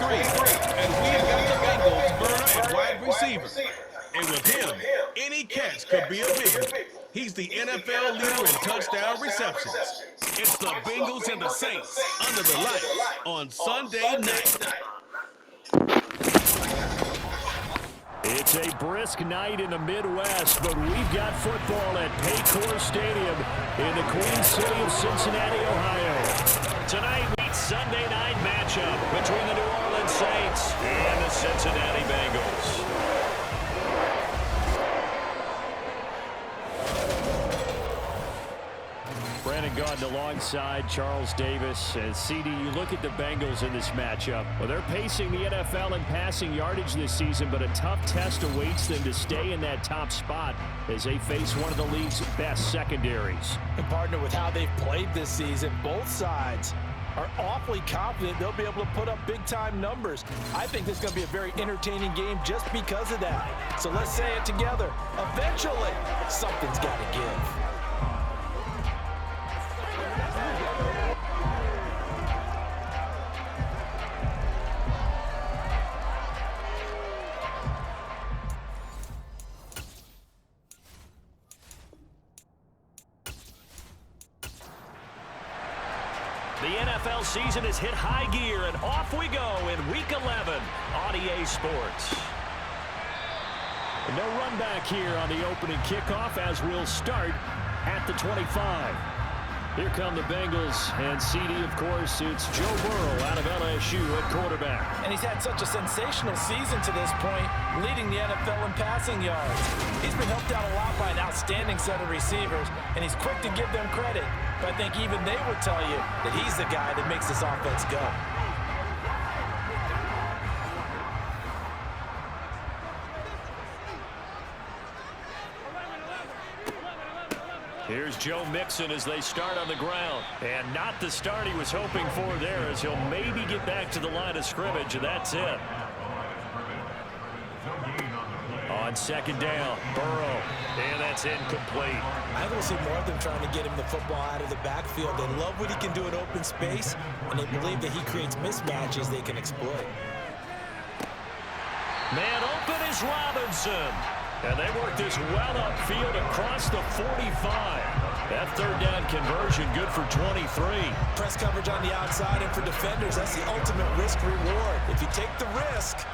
And we have got the Bengals burner at wide receiver. And with him, any catch could be a big one. He's the NFL leader in touchdown receptions. It's the Bengals and the Saints under the lights on Sunday night. It's a brisk night in the Midwest, but we've got football at Paycor Stadium in the Queen City of Cincinnati, Ohio. Tonight meets Sunday night matchup between the New Orleans Saints and the Cincinnati Bengals. Brandon Gaudin alongside Charles Davis. And CD, you look at the Bengals in this matchup. Well, they're pacing the NFL in passing yardage this season, but a tough test awaits them to stay in that top spot as they face one of the league's best secondaries. And partner, with how they've played this season, both sides are awfully confident they'll be able to put up big-time numbers. I think this is going to be a very entertaining game just because of that. So let's say it together. Eventually, something's got to give. The NFL season has hit high gear, and off we go in Week 11 on EA Sports. No run back here on the opening kickoff as we'll start at the 25. Here come the Bengals, and CD, of course, it's Joe Burrow out of LSU at quarterback. And he's had such a sensational season to this point, leading the NFL in passing yards. He's been helped out a lot by an outstanding set of receivers, and he's quick to give them credit. But I think even they would tell you that he's the guy that makes this offense go. Here's Joe Mixon as they start on the ground. And not the start he was hoping for there, as he'll maybe get back to the line of scrimmage, and that's it. On second down, Burrow, and that's incomplete. I think we'll see more of them trying to get him the football out of the backfield. They love what he can do in open space, and they believe that he creates mismatches they can exploit. Man open is Robinson. And they work this well upfield across the 45. That third down conversion good for 23. Press coverage on the outside, and for defenders, that's the ultimate risk-reward. If you take the risk,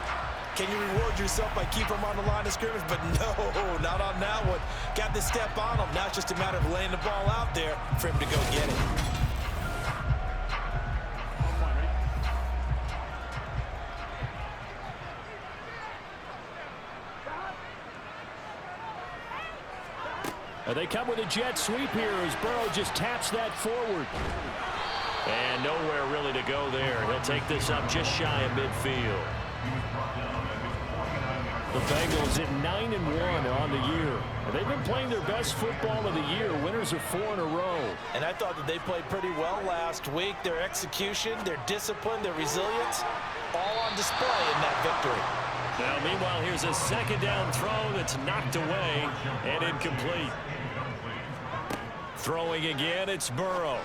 can you reward yourself by keeping them on the line of scrimmage? But no, not on that one. Got the step on him. Now it's just a matter of laying the ball out there for him to go get it. They come with a jet sweep here as Burrow just taps that forward. And nowhere really to go there. He'll take this up just shy of midfield. The Bengals at 9-1 on the year. They've been playing their best football of the year. Winners of 4 in a row. And I thought that they played pretty well last week. Their execution, their discipline, their resilience, all on display in that victory. Now, meanwhile, here's a second down throw that's knocked away and incomplete. Throwing again, it's Burrow.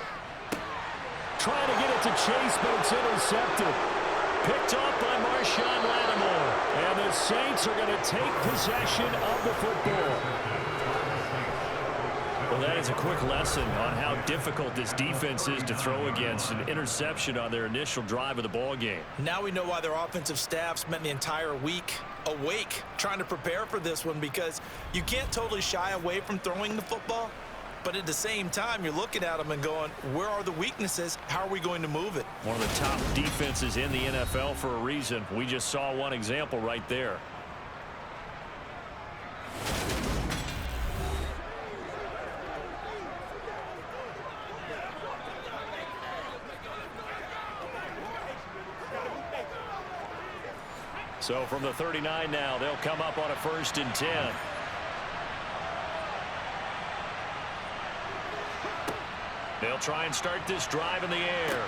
Trying to get it to Chase, but it's intercepted. Picked off by Marshawn Lattimore. And the Saints are going to take possession of the football. Well, that is a quick lesson on how difficult this defense is to throw against. An interception on their initial drive of the ball game. Now we know why their offensive staff spent the entire week awake trying to prepare for this one, because you can't totally shy away from throwing the football. But at the same time, you're looking at them and going, where are the weaknesses? How are we going to move it? One of the top defenses in the NFL for a reason. We just saw one example right there. So from the 39 now, they'll come up on a 1st and 10. They'll try and start this drive in the air.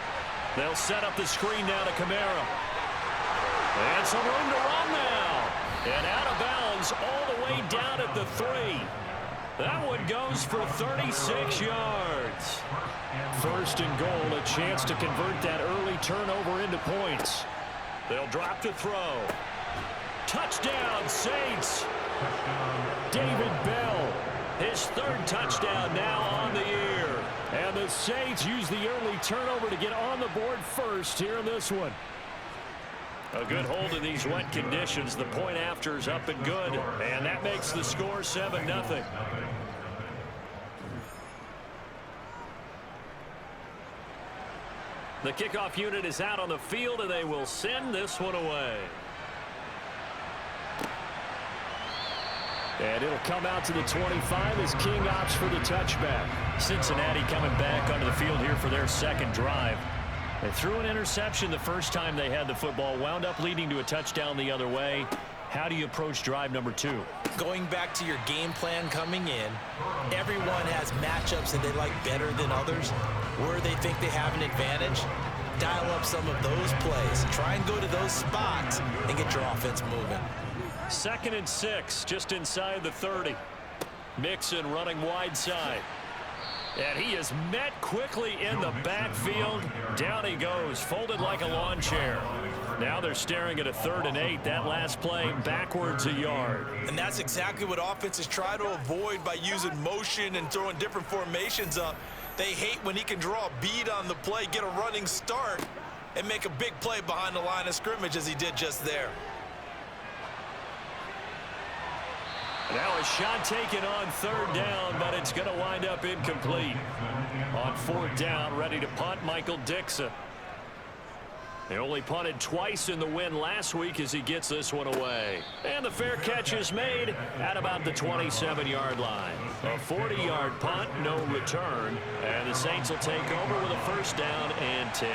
They'll set up the screen now to Kamara. And some room to run now. And out of bounds all the way down at the 3. That one goes for 36 yards. 1st and goal, a chance to convert that early turnover into points. They'll drop to throw. Touchdown, Saints. David Bell, his third touchdown now on the year. And the Saints use the early turnover to get on the board first here in this one. A good hold in these wet conditions. The point after is up and good. And that makes the score 7-0. The kickoff unit is out on the field, and they will send this one away. And it'll come out to the 25 as King opts for the touchback. Cincinnati coming back onto the field here for their second drive. They threw an interception the first time they had the football, wound up leading to a touchdown the other way. How do you approach drive number 2? Going back to your game plan coming in, everyone has matchups that they like better than others, where they think they have an advantage. Dial up some of those plays. Try and go to those spots and get your offense moving. 2nd and 6, just inside the 30. Mixon running wide side. And he is met quickly in the backfield. Down he goes, folded like a lawn chair. Now they're staring at a 3rd and 8. That last play backwards a yard. And that's exactly what offenses try to avoid by using motion and throwing different formations up. They hate when he can draw a bead on the play, get a running start, and make a big play behind the line of scrimmage as he did just there. Now a shot taken on 3rd down, but it's going to wind up incomplete. On 4th down, ready to punt, Michael Dixon. They only punted twice in the win last week as he gets this one away. And the fair catch is made at about the 27-yard line. A 40-yard punt, no return. And the Saints will take over with a 1st down and 10.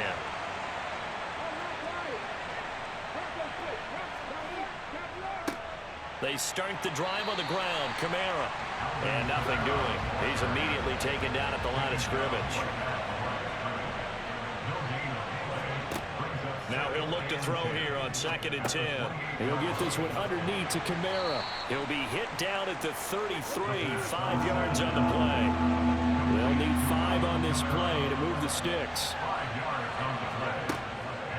They start the drive on the ground. Kamara. And nothing doing. He's immediately taken down at the line of scrimmage. Now he'll look to throw here on 2nd and 10. He'll get this one underneath to Kamara. He'll be hit down at the 33. 5 yards on the play. They'll need 5 on this play to move the sticks.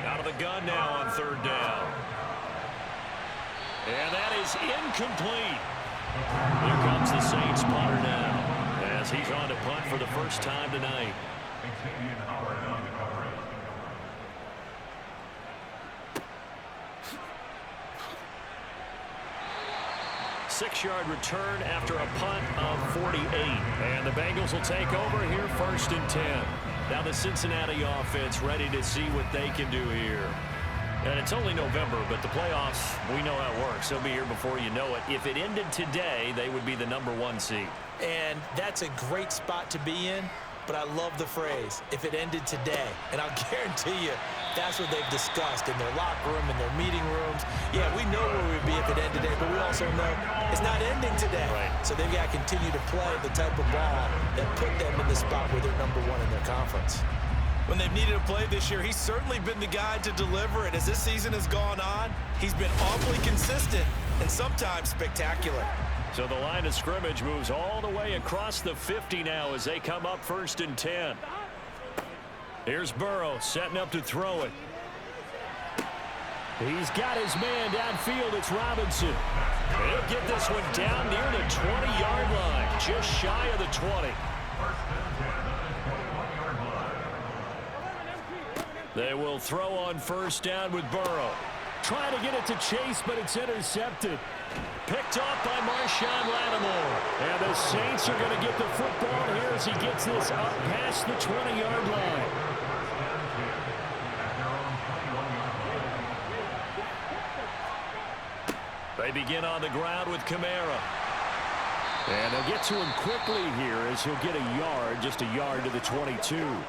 Out of the gun now on 3rd down. And that is incomplete. Here comes the Saints punter now as he's on to punt for the first time tonight. 6-yard return after a punt of 48. And the Bengals will take over here 1st and 10. Now the Cincinnati offense ready to see what they can do here. And it's only November, but the playoffs, we know how it works. They'll be here before you know it. If it ended today, they would be the #1 seed. And that's a great spot to be in, but I love the phrase, if it ended today. And I'll guarantee you, that's what they've discussed in their locker room, in their meeting rooms. Yeah, we know where we'd be if it ended today, but we also know it's not ending today. Right. So they've got to continue to play the type of ball that put them in the spot where they're #1 in their conference. When they've needed a play this year, he's certainly been the guy to deliver it. As this season has gone on, he's been awfully consistent and sometimes spectacular. So the line of scrimmage moves all the way across the 50 now as they come up 1st and 10. Here's Burrow setting up to throw it. He's got his man downfield. It's Robinson. He'll get this one down near the 20-yard line, just shy of the 20. They will throw on 1st down with Burrow. Trying to get it to Chase, but it's intercepted. Picked off by Marshawn Lattimore. And the Saints are going to get the football here as he gets this up past the 20-yard line. They begin on the ground with Kamara. And they'll get to him quickly here as he'll get a yard, just a yard to the 22.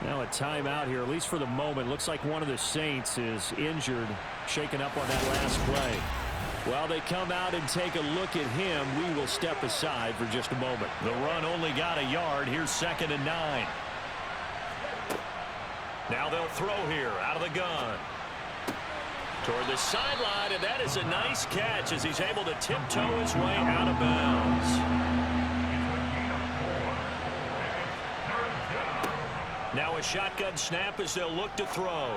Now a timeout here, at least for the moment. Looks like one of the Saints is injured, shaken up on that last play. While they come out and take a look at him, we will step aside for just a moment. The run only got a yard. Here's 2nd and 9. Now they'll throw here out of the gun. Toward the sideline, and that is a nice catch as he's able to tiptoe his way out of bounds. Now a shotgun snap as they'll look to throw.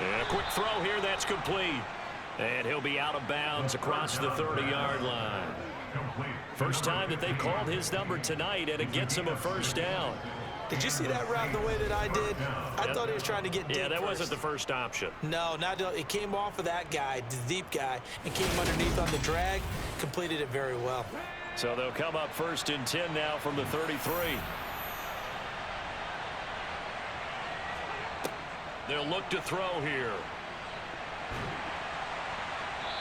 And a quick throw here that's complete. And he'll be out of bounds across the 30-yard line. First time that they've called his number tonight, and it gets him a first down. Did you see that route the way that I did? I thought he was trying to get deep. Yeah, that wasn't the first option. No, it came off of that guy, the deep guy, and came underneath on the drag, completed it very well. So they'll come up 1st and 10 now from the 33. They'll look to throw here.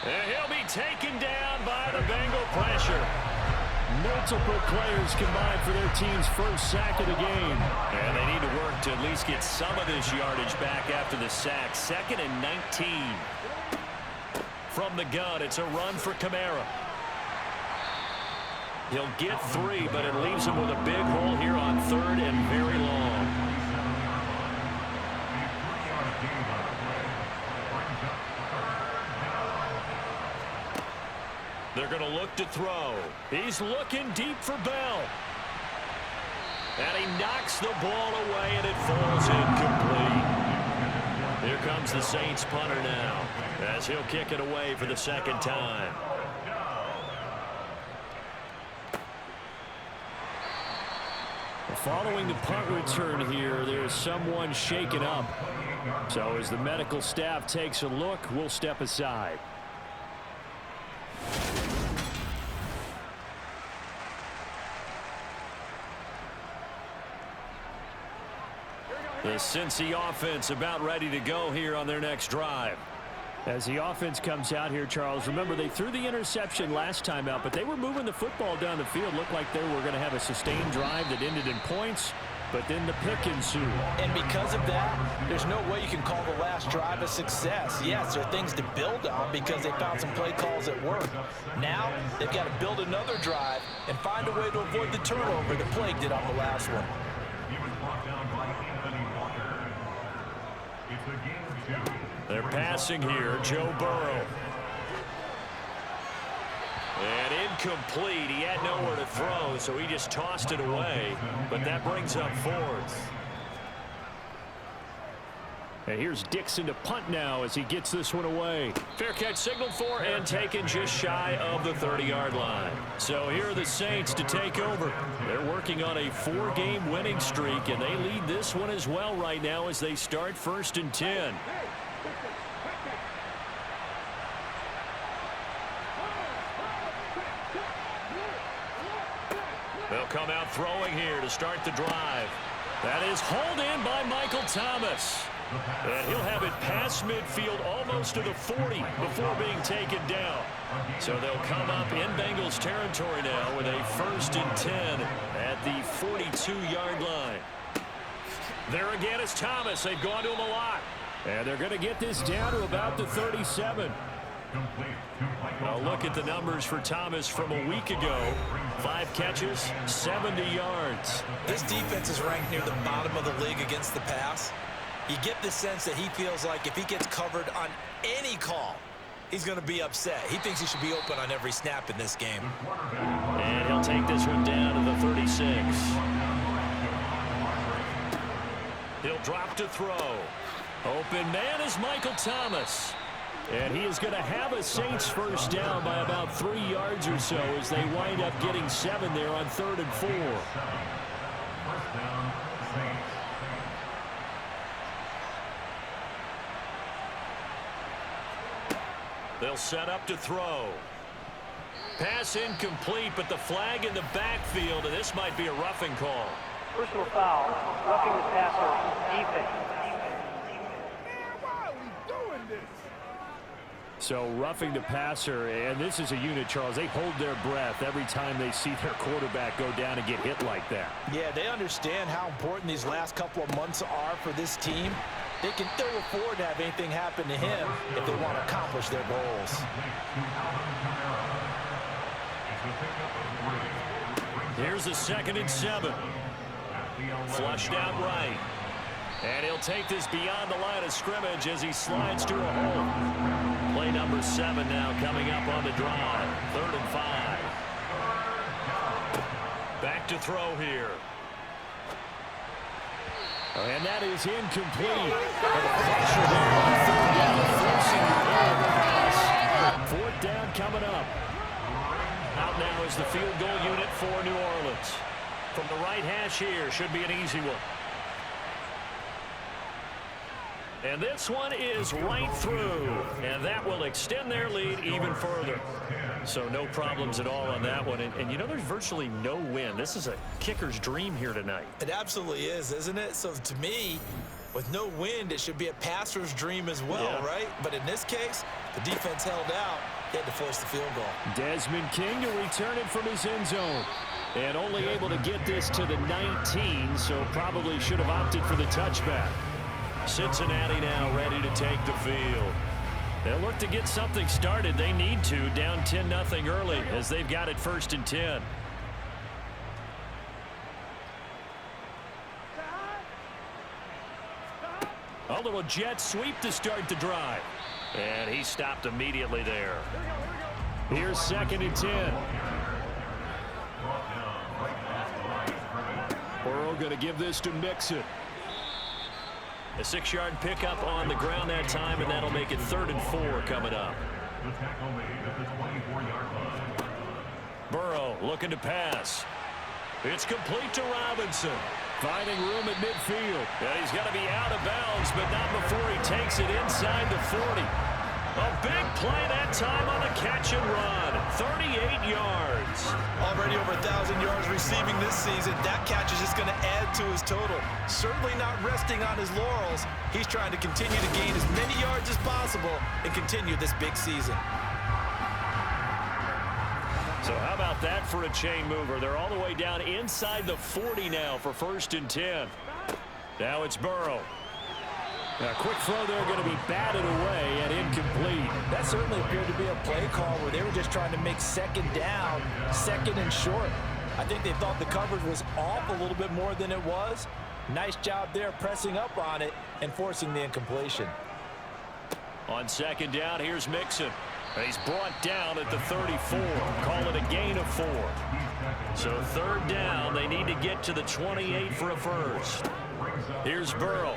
And he'll be taken down by the Bengal pressure. Multiple players combined for their team's first sack of the game. And they need to work to at least get some of this yardage back after the sack. 2nd and 19. From the gun, it's a run for Kamara. He'll get 3, but it leaves him with a big hole here on 3rd and very long. They're going to look to throw. He's looking deep for Bell. And he knocks the ball away, and it falls incomplete. Here comes the Saints punter now, as he'll kick it away for the 2nd time. Following the punt return here, there's someone shaken up. So as the medical staff takes a look, we'll step aside. The Cincy offense about ready to go here on their next drive. As the offense comes out here, Charles, remember they threw the interception last time out, but they were moving the football down the field. Looked like they were going to have a sustained drive that ended in points, but then the pick ensued. And because of that, there's no way you can call the last drive a success. Yes, there are things to build on because they found some play calls that work. Now, they've got to build another drive and find a way to avoid the turnover that plagued it on the last one. They're passing here, Joe Burrow. And incomplete. He had nowhere to throw, so he just tossed it away. But that brings up 4th. And here's Dixon to punt now as he gets this one away. Fair catch signaled for and taken just shy of the 30-yard line. So here are the Saints to take over. They're working on a 4-game winning streak, and they lead this one as well right now as they start 1st and 10. They'll come out throwing here to start the drive. That is hauled in by Michael Thomas. And he'll have it past midfield almost to the 40 before being taken down. So they'll come up in Bengals territory now with a 1st and 10 at the 42-yard line. There again is Thomas. They've gone to him a lot. And they're going to get this down to about the 37. Now look at the numbers for Thomas from a week ago. 5 catches, 70 yards. This defense is ranked near the bottom of the league against the pass. You get the sense that he feels like if he gets covered on any call, he's going to be upset. He thinks he should be open on every snap in this game. And he'll take this one down to the 36. He'll drop to throw. Open man is Michael Thomas. And he is going to have a Saints first down by about 3 yards or so as they wind up getting 7 there on 3rd and 4. They'll set up to throw. Pass incomplete, but the flag in the backfield, and this might be a roughing call. Personal foul, roughing the passer, defense. So roughing the passer, and this is a unit, Charles. They hold their breath every time they see their quarterback go down and get hit like that. Yeah, they understand how important these last couple of months are for this team. They can ill afford to have anything happen to him if they want to accomplish their goals. Here's the 2nd and 7. Flushed out right. And he'll take this beyond the line of scrimmage as he slides to a hole. Play number 7 now coming up on the drive. 3rd and 5. Back to throw here. And that is incomplete. And the pressure there on for New Orleans. From the right hash here, should be an easy one. And this one is right through, and that will extend their lead even further. So no problems at all on that one. And you know, there's virtually no wind. This is a kicker's dream here tonight. It absolutely is, isn't it? So to me, with no wind, it should be a passer's dream as well, right? But in this case, the defense held out. They had to force the field goal. Desmond King to return it from his end zone. And only able to get this to the 19, so probably should have opted for the touchback. Cincinnati now ready to take the field. They'll look to get something started. They need to, down 10-0 early as they've got it 1st and 10. A little jet sweep to start the drive. And he stopped immediately there. Here's 2nd and 10. Burrow going to give this to Mixon. A 6-yard pickup on the ground that time, and that'll make it 3rd and 4 coming up. Burrow looking to pass. It's complete to Robinson. Finding room at midfield. And he's got to be out of bounds, but not before he takes it inside the 40. A big play that time on the catch and run. 38 yards. Already over 1,000 yards receiving this season. That catch is just going to add to his total. Certainly not resting on his laurels. He's trying to continue to gain as many yards as possible and continue this big season. So how about that for a chain mover? They're all the way down inside the 40 now for 1st and 10. Now it's Burrow. A quick throw there going to be batted away and incomplete. That certainly appeared to be a play call where they were just trying to make 2nd down, 2nd and short. I think they thought the coverage was off a little bit more than it was. Nice job there pressing up on it and forcing the incompletion. On 2nd down, here's Mixon. He's brought down at the 34. Call it a gain of 4. So 3rd down, they need to get to the 28 for a first. Here's Burrow.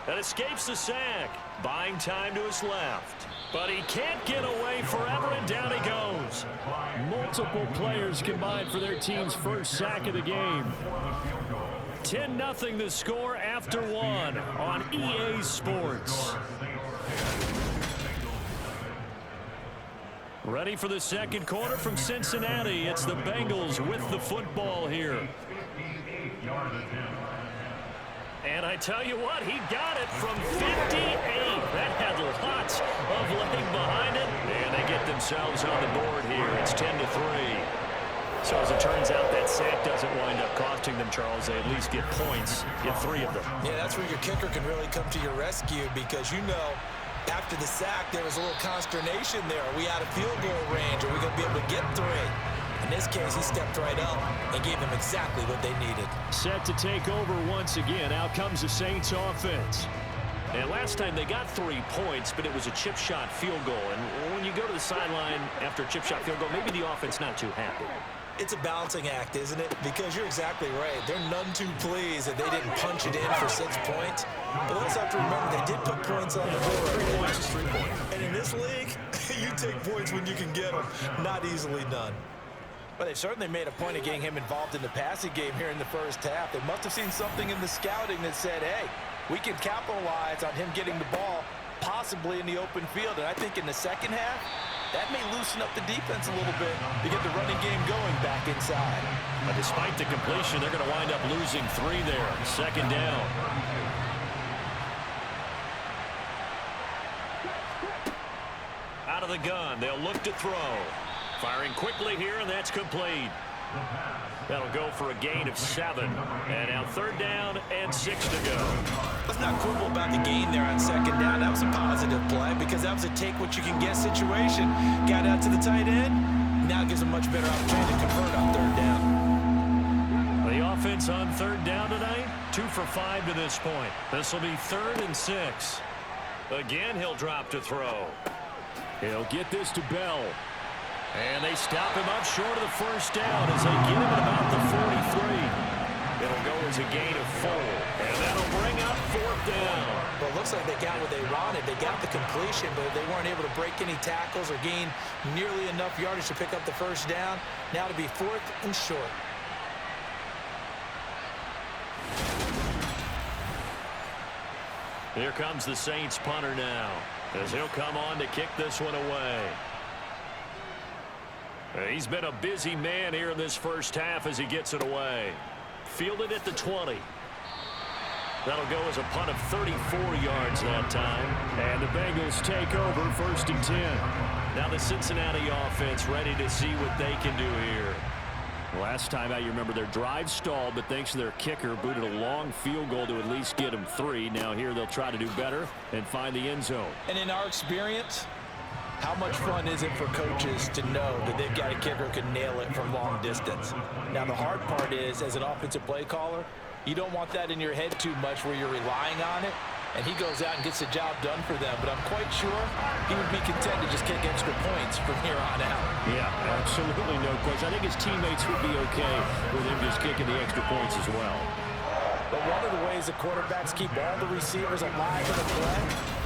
That escapes the sack. Buying time to his left. But he can't get away forever, and down he goes. Multiple players combined for their team's first sack of the game. 10-0 the score after 1 on EA Sports. Ready for the 2nd quarter from Cincinnati. It's the Bengals with the football here. And I tell you what, he got it from 58. That had lots of leg behind it. And they get themselves on the board here. It's 10-3. So as it turns out, that sack doesn't wind up costing them, Charles. They at least get points, get 3 of them. Yeah, that's where your kicker can really come to your rescue because, you know, after the sack, there was a little consternation there. Are we out of field goal range? Are we going to be able to get 3? In this case, he stepped right up and gave them exactly what they needed. Set to take over once again. Out comes the Saints offense. And last time they got 3 points, but it was a chip shot field goal. And when you go to the sideline after a chip shot field goal, maybe the offense not too happy. It's a balancing act, isn't it? Because you're exactly right. They're none too pleased that they didn't punch it in for 6 points. But let's have to remember they did put points on the board. 3 points is 3 points. And in this league, you take points when you can get them. Not easily done. But they certainly made a point of getting him involved in the passing game here in the first half. They must have seen something in the scouting that said, hey, we can capitalize on him getting the ball possibly in the open field. And I think in the second half, that may loosen up the defense a little bit to get the running game going back inside. But despite the completion, they're going to wind up losing 3 there. 2nd down. Out of the gun, they'll look to throw. Firing quickly here, and that's complete. That'll go for a gain of 7. And now 3rd down and 6 to go. Let's not quibble about the gain there on 2nd down. That was a positive play because that was a take-what-you-can-get situation. Got out to the tight end. Now gives a much better opportunity to convert on 3rd down. The offense on 3rd down tonight, 2 for 5 to this point. This will be 3rd and 6. Again, he'll drop to throw. He'll get this to Bell. And they stop him up short of the 1st down as they get him at about the 43. It'll go as a gain of 4. And that'll bring up 4th down. Well, it looks looks like they got what they wanted. They got the completion, but they weren't able to break any tackles or gain nearly enough yardage to pick up the first down. Now to be 4th and short. Here comes the Saints punter now, as he'll come on to kick this one away. He's been a busy man here in this first half as he gets it away. Fielded at the 20. That'll go as a punt of 34 yards that time. And the Bengals take over 1st and 10. Now the Cincinnati offense ready to see what they can do here. Last time out, you remember their drive stalled, but thanks to their kicker, booted a long field goal to at least get them 3. Now here they'll try to do better and find the end zone. And in our experience, how much fun is it for coaches to know that they've got a kicker who can nail it from long distance? Now the hard part is, as an offensive play caller, you don't want that in your head too much where you're relying on it, and he goes out and gets the job done for them. But I'm quite sure he would be content to just kick extra points from here on out. Yeah, absolutely no question. I think his teammates would be okay with him just kicking the extra points as well. But one of the ways the quarterbacks keep all the receivers alive in the play,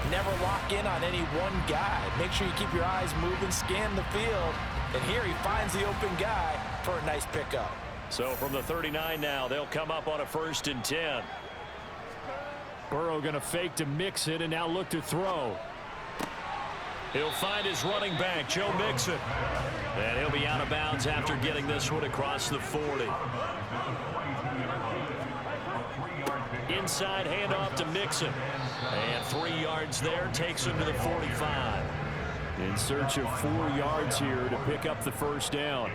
never lock in on any one guy. Make sure you keep your eyes moving, scan the field, and here he finds the open guy for a nice pickup. So from the 39 now, they'll come up on a 1st and 10. Burrow going to fake to Mixon and now look to throw. He'll find his running back, Joe Mixon. And he'll be out of bounds after getting this one across the 40. Inside handoff to Mixon. And 3 yards there takes him to the 45. In search of 4 yards here to pick up the first down.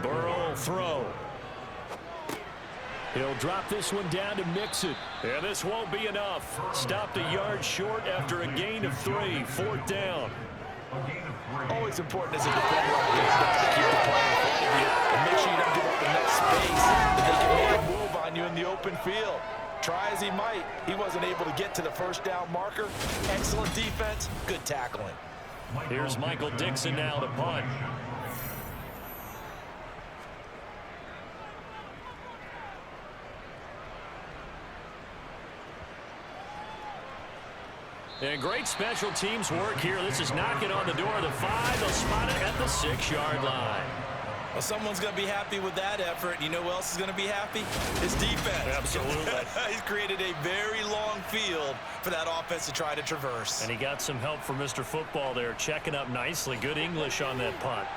Burrow will throw. He'll drop this one down to Mixon. And this won't be enough. Stopped a yard short after a gain of 3. 4th down. Always important as a defender on game time to keep the play in front of you and make sure you don't give up enough space that they can make a move on you in the open field. Try as he might, he wasn't able to get to the first down marker. Excellent defense, good tackling. Here's Michael Dixon now to punt. And great special teams work here. This is knocking on the door of the 5. They'll spot it at the 6-yard line. Well, someone's going to be happy with that effort. You know who else is going to be happy? His defense. Absolutely. He's created a very long field for that offense to try to traverse. And he got some help from Mr. Football there, checking up nicely. Good English on that punt.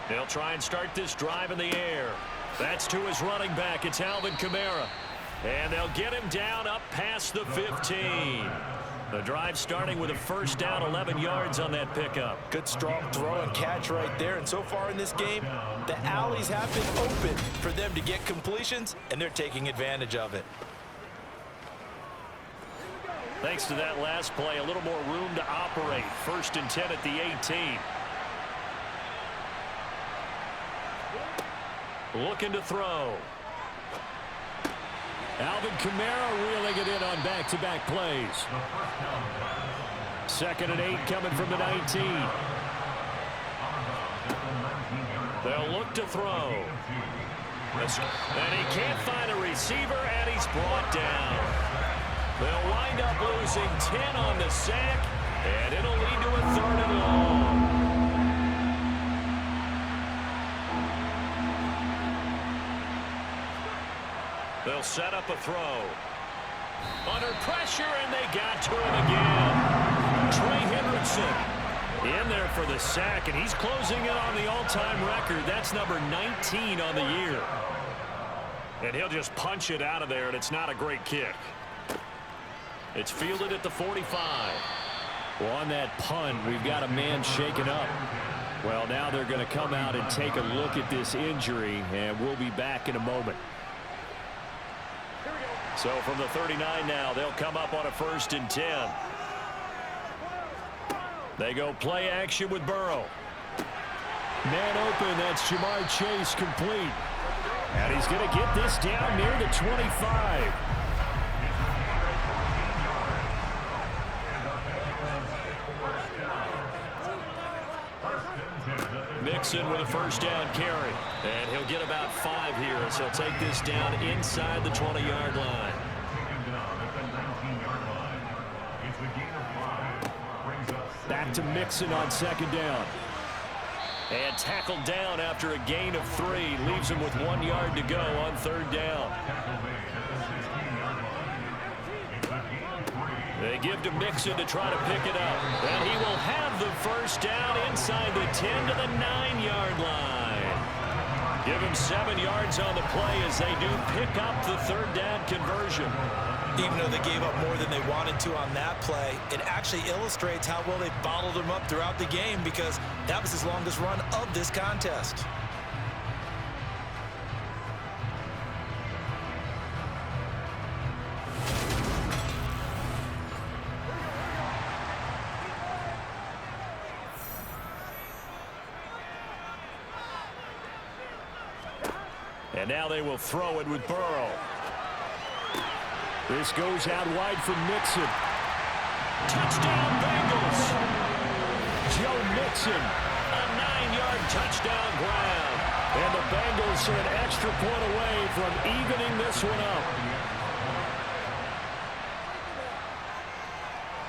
They'll try and start this drive in the air. That's to his running back. It's Alvin Kamara. And they'll get him down up past the 15. The drive starting with a first down, 11 yards on that pickup. Good strong throw and catch right there. And so far in this game, the alleys have been open for them to get completions, and they're taking advantage of it. Thanks to that last play, a little more room to operate. 1st and 10 at the 18. Looking to throw. Alvin Kamara reeling it in on back-to-back plays. 2nd and 8 coming from the 19. They'll look to throw. And he can't find a receiver, and he's brought down. They'll wind up losing 10 on the sack, and it'll lead to a 3rd and long. They'll set up a throw. Under pressure, and they got to him again. Trey Hendrickson in there for the sack, and he's closing in on the all-time record. That's number 19 on the year. And he'll just punch it out of there, and it's not a great kick. It's fielded at the 45. Well, on that punt, we've got a man shaken up. Well, now they're going to come out and take a look at this injury, and we'll be back in a moment. So from the 39 now, they'll come up on a 1st and 10. They go play action with Burrow. Man open, that's Jamar Chase complete. And he's going to get this down near the 25. Mixon with a first down carry. And he'll get about 5 here as he'll take this down inside the 20-yard line. Back to Mixon on second down. And tackled down after a gain of 3. Leaves him with 1 yard to go on third down. They give to Mixon to try to pick it up. And he will have the first down inside the 10 to the 9-yard line. Give him 7 yards on the play as they do pick up the third down conversion. Even though they gave up more than they wanted to on that play, it actually illustrates how well they bottled him up throughout the game because that was his longest run of this contest. And now they will throw it with Burrow. This goes out wide for Mixon. Touchdown, Bengals. Joe Mixon. A 9-yard touchdown grab. And the Bengals are an extra point away from evening this one up.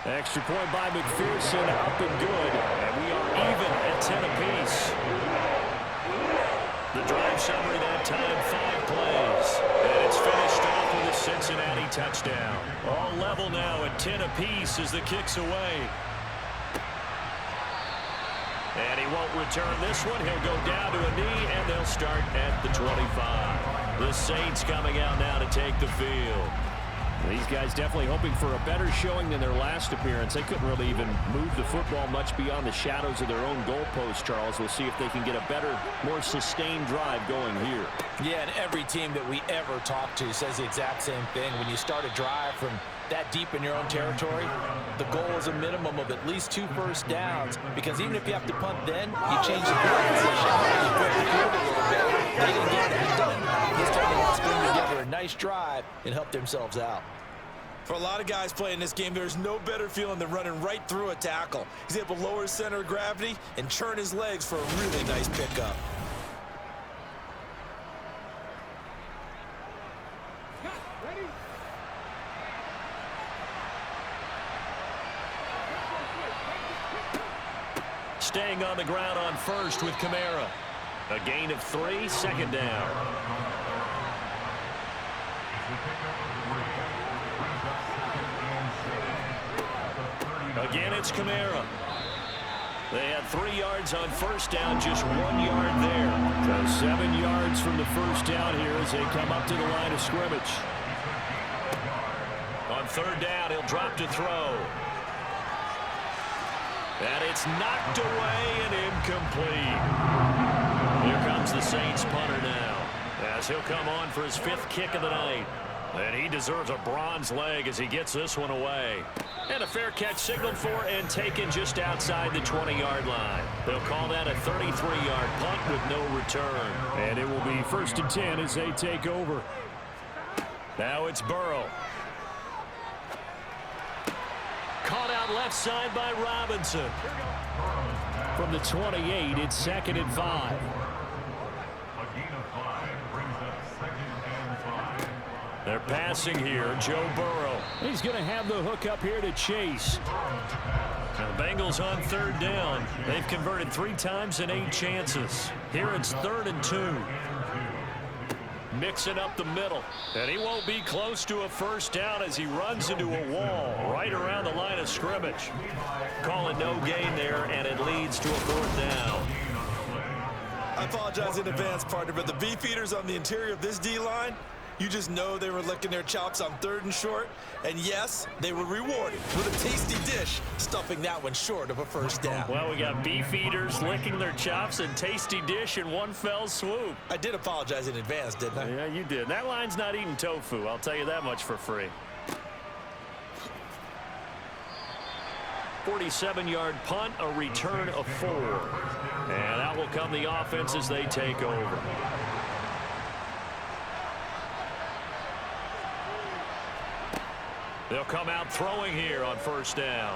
Extra point by McPherson, up and good. And we are even at 10 apiece. The drive summary that time, 5 plays. And it's finished off with a Cincinnati touchdown. All level now at 10 apiece as the kick's away. And he won't return this one. He'll go down to a knee, and they'll start at the 25. The Saints coming out now to take the field. These guys definitely hoping for a better showing than their last appearance. They couldn't really even move the football much beyond the shadows of their own goalpost, Charles. We'll see if they can get a better, more sustained drive going here. Yeah, and every team that we ever talk to says the exact same thing. When you start a drive from that deep in your own territory, the goal is a minimum of at least 2 first downs, because even if you have to punt then, you change the field position. You put the field a little bit. They didn't get that done. This time they want to string together a nice drive and help themselves out. For a lot of guys playing this game, there's no better feeling than running right through a tackle. He's able to lower his center of gravity and churn his legs for a really nice pickup. Staying on the ground on first with Kamara. A gain of 3, second down. Again, it's Kamara. They had 3 yards on first down, just 1 yard there. So 7 yards from the first down here as they come up to the line of scrimmage. On third down, he'll drop to throw. And it's knocked away and incomplete. Here comes the Saints punter now, as he'll come on for his 5th kick of the night. And he deserves a bronze leg as he gets this one away. And a fair catch signaled for and taken just outside the 20-yard line. They'll call that a 33-yard punt with no return. And it will be 1st and 10 as they take over. Now it's Burrow. Caught out left side by Robinson. From the 28, it's 2nd and 5. They're passing here, Joe Burrow. He's going to have the hook up here to Chase. Now the Bengals on third down. They've converted 3 times in 8 chances. Here it's 3rd and 2. Mixing up the middle. And he won't be close to a first down as he runs into a wall right around the line of scrimmage. Call it no gain there, and it leads to a 4th down. I apologize in advance, partner, but the beefeaters on the interior of this D-line, you just know they were licking their chops on 3rd and short. And yes, they were rewarded with a tasty dish, stuffing that one short of a first down. Well, we got beef eaters licking their chops and tasty dish in one fell swoop. I did apologize in advance, didn't I? Yeah, you did. That line's not eating tofu. I'll tell you that much for free. 47-yard punt, a return of 4. And out will come the offense as they take over. They'll come out throwing here on first down.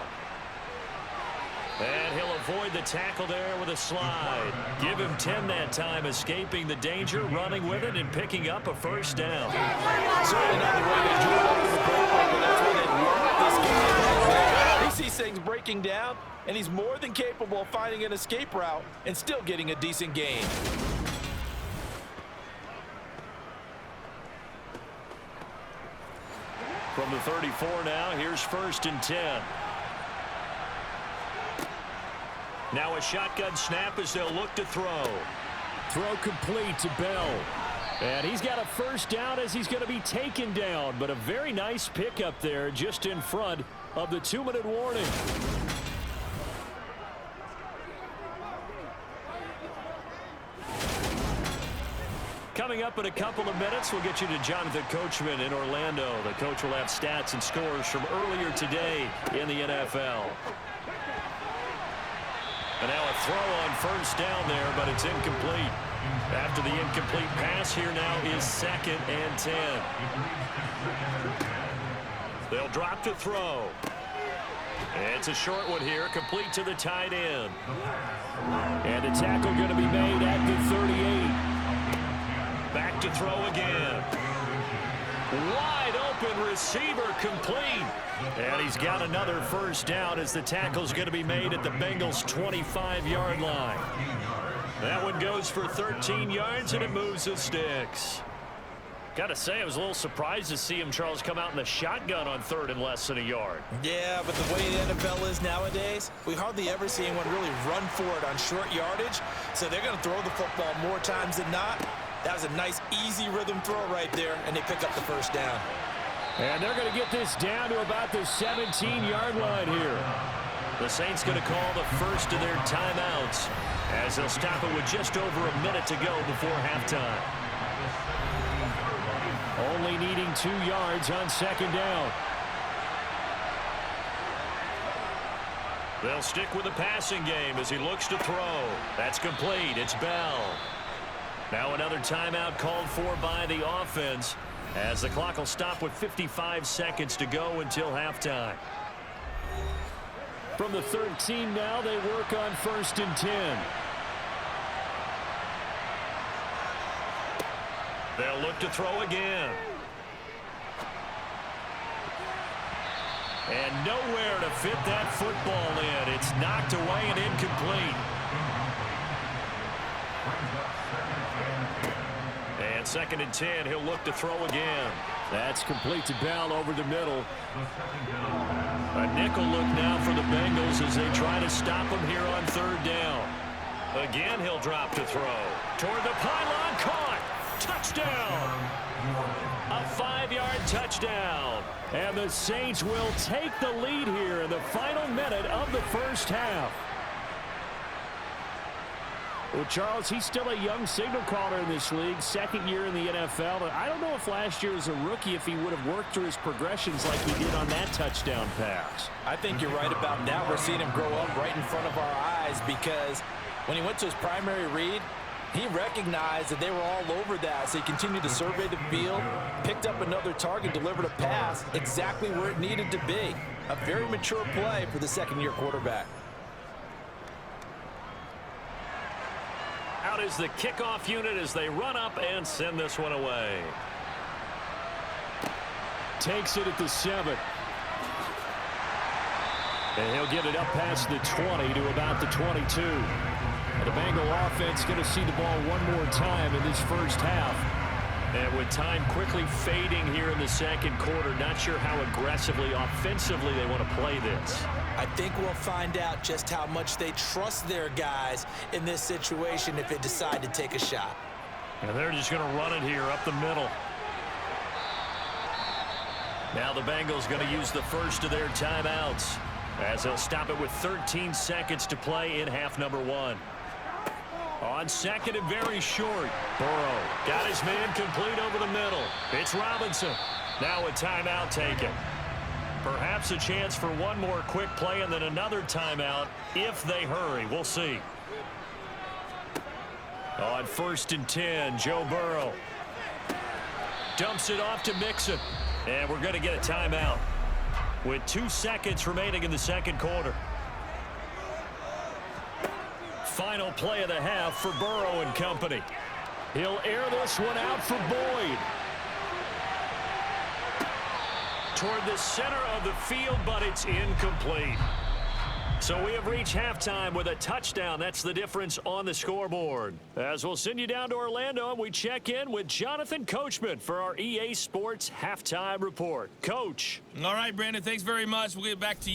And he'll avoid the tackle there with a slide. Give him 10 that time, escaping the danger, running with it, and picking up a first down. Certainly not the way they drew it over the goal, but that's why they love this game. He sees things breaking down, and he's more than capable of finding an escape route and still getting a decent gain. From the 34 now, here's 1st and 10. Now a shotgun snap as they'll look to throw. Throw complete to Bell. And he's got a first down as he's going to be taken down. But a very nice pickup there just in front of the 2-minute warning. Coming up in a couple of minutes, we'll get you to Jonathan Coachman in Orlando. The coach will have stats and scores from earlier today in the NFL. And now a throw on first down there, but it's incomplete. After the incomplete pass, here now is 2nd and 10. They'll drop to throw. It's a short one here, complete to the tight end. And the tackle going to be made at the 38. Back to throw again. Wide open receiver complete. And he's got another first down as the tackle's going to be made at the Bengals' 25-yard line. That one goes for 13 yards, and it moves the sticks. Got to say, I was a little surprised to see him, Charles, come out in the shotgun on 3rd and less than a yard. Yeah, but the way the NFL is nowadays, we hardly ever see anyone really run for it on short yardage. So they're going to throw the football more times than not. That was a nice, easy rhythm throw right there, and they pick up the first down. And they're going to get this down to about the 17-yard line here. The Saints going to call the first of their timeouts as they'll stop it with just over a minute to go before halftime. Only needing 2 yards on 2nd down. They'll stick with the passing game as he looks to throw. That's complete. It's Bell. Now another timeout called for by the offense as the clock will stop with 55 seconds to go until halftime. From the 13 now, they work on 1st and 10. They'll look to throw again. And nowhere to fit that football in. It's knocked away and incomplete. And 2nd and 10, he'll look to throw again. That's complete to Bell over the middle. A nickel look now for the Bengals as they try to stop him here on 3rd down. Again, he'll drop to throw. Toward the pylon, caught. Touchdown. A 5-yard touchdown. And the Saints will take the lead here in the final minute of the first half. Well, Charles, he's still a young signal caller in this league, 2nd year in the NFL. But I don't know if last year as a rookie if he would have worked through his progressions like he did on that touchdown pass. I think you're right about that. We're seeing him grow up right in front of our eyes because when he went to his primary read, he recognized that they were all over that, so he continued to survey the field, picked up another target, delivered a pass exactly where it needed to be. A very mature play for the 2nd-year quarterback. Out is the kickoff unit as they run up and send this one away. Takes it at the 7. And he'll get it up past the 20 to about the 22. And the Bengal offense going to see the ball one more time in this first half. And with time quickly fading here in the 2nd quarter, not sure how aggressively, offensively they want to play this. I think we'll find out just how much they trust their guys in this situation if they decide to take a shot. And they're just going to run it here up the middle. Now the Bengals going to use the first of their timeouts as they'll stop it with 13 seconds to play in half number 1. On 2nd and very short. Burrow got his man complete over the middle. It's Robinson. Now a timeout taken. Perhaps a chance for one more quick play and then another timeout if they hurry. We'll see. On 1st and 10, Joe Burrow dumps it off to Mixon. And we're going to get a timeout with 2 seconds remaining in the 2nd quarter. Final play of the half for Burrow and company. He'll air this one out for Boyd. Toward the center of the field, but it's incomplete. So we have reached halftime with a touchdown. That's the difference on the scoreboard. As we'll send you down to Orlando, and we check in with Jonathan Coachman for our EA Sports Halftime Report. Coach. All right, Brandon, thanks very much. We'll get back to you.